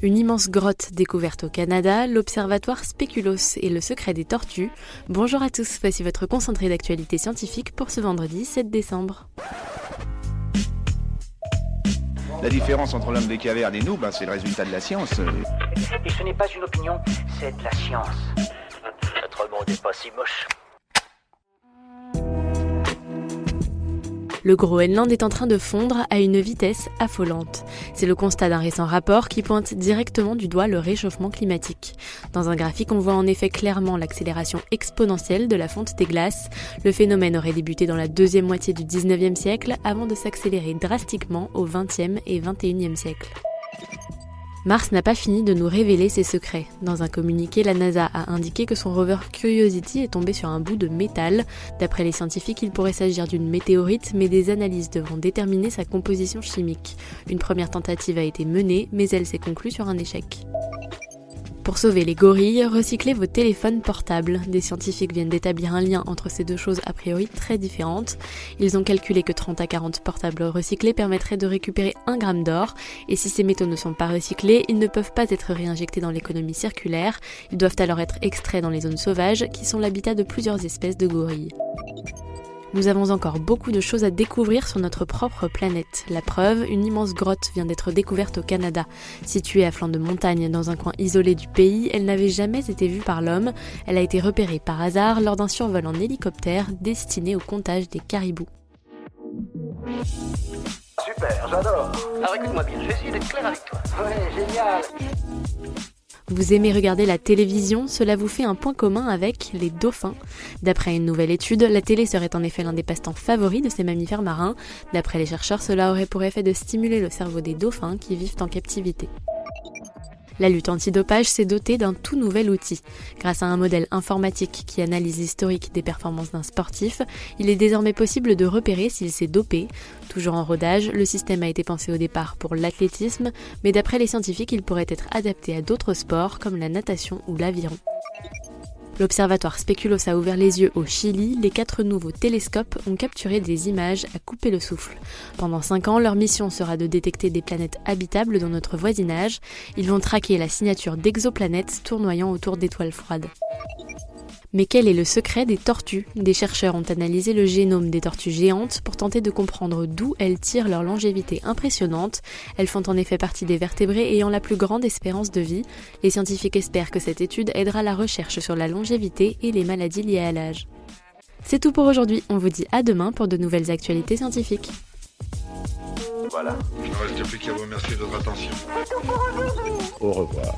Une immense grotte découverte au Canada, l'observatoire Spéculoos et le secret des tortues. Bonjour à tous, voici votre concentré d'actualité scientifique pour ce vendredi 7 décembre. La différence entre l'homme des cavernes et nous, c'est le résultat de la science. Et ce n'est pas une opinion, c'est de la science. Notre monde n'est pas si moche. Le Groenland est en train de fondre à une vitesse affolante. C'est le constat d'un récent rapport qui pointe directement du doigt le réchauffement climatique. Dans un graphique, on voit en effet clairement l'accélération exponentielle de la fonte des glaces. Le phénomène aurait débuté dans la deuxième moitié du 19e siècle avant de s'accélérer drastiquement au 20e et 21e siècle. Mars n'a pas fini de nous révéler ses secrets. Dans un communiqué, la NASA a indiqué que son rover Curiosity est tombé sur un bout de métal. D'après les scientifiques, il pourrait s'agir d'une météorite, mais des analyses devront déterminer sa composition chimique. Une première tentative a été menée, mais elle s'est conclue sur un échec. Pour sauver les gorilles, recyclez vos téléphones portables. Des scientifiques viennent d'établir un lien entre ces deux choses a priori très différentes. Ils ont calculé que 30 à 40 portables recyclés permettraient de récupérer 1 gramme d'or, et si ces métaux ne sont pas recyclés, ils ne peuvent pas être réinjectés dans l'économie circulaire. Ils doivent alors être extraits dans les zones sauvages, qui sont l'habitat de plusieurs espèces de gorilles. Nous avons encore beaucoup de choses à découvrir sur notre propre planète. La preuve, une immense grotte vient d'être découverte au Canada. Située à flanc de montagne dans un coin isolé du pays, elle n'avait jamais été vue par l'homme. Elle a été repérée par hasard lors d'un survol en hélicoptère destiné au comptage des caribous. Super, j'adore. Alors écoute-moi bien, je vais essayer d'être clair avec toi. Ouais, génial. Vous aimez regarder la télévision, cela vous fait un point commun avec les dauphins. D'après une nouvelle étude, la télé serait en effet l'un des passe-temps favoris de ces mammifères marins. D'après les chercheurs, cela aurait pour effet de stimuler le cerveau des dauphins qui vivent en captivité. La lutte antidopage s'est dotée d'un tout nouvel outil. Grâce à un modèle informatique qui analyse l'historique des performances d'un sportif, il est désormais possible de repérer s'il s'est dopé. Toujours en rodage, le système a été pensé au départ pour l'athlétisme, mais d'après les scientifiques, il pourrait être adapté à d'autres sports comme la natation ou l'aviron. L'observatoire Spéculoos a ouvert les yeux au Chili. Les 4 nouveaux télescopes ont capturé des images à couper le souffle. Pendant 5 ans, leur mission sera de détecter des planètes habitables dans notre voisinage. Ils vont traquer la signature d'exoplanètes tournoyant autour d'étoiles froides. Mais quel est le secret des tortues ? Des chercheurs ont analysé le génome des tortues géantes pour tenter de comprendre d'où elles tirent leur longévité impressionnante. Elles font en effet partie des vertébrés ayant la plus grande espérance de vie. Les scientifiques espèrent que cette étude aidera la recherche sur la longévité et les maladies liées à l'âge. C'est tout pour aujourd'hui, on vous dit à demain pour de nouvelles actualités scientifiques. Voilà. Il ne reste plus qu'à vous remercier de votre attention. Au revoir.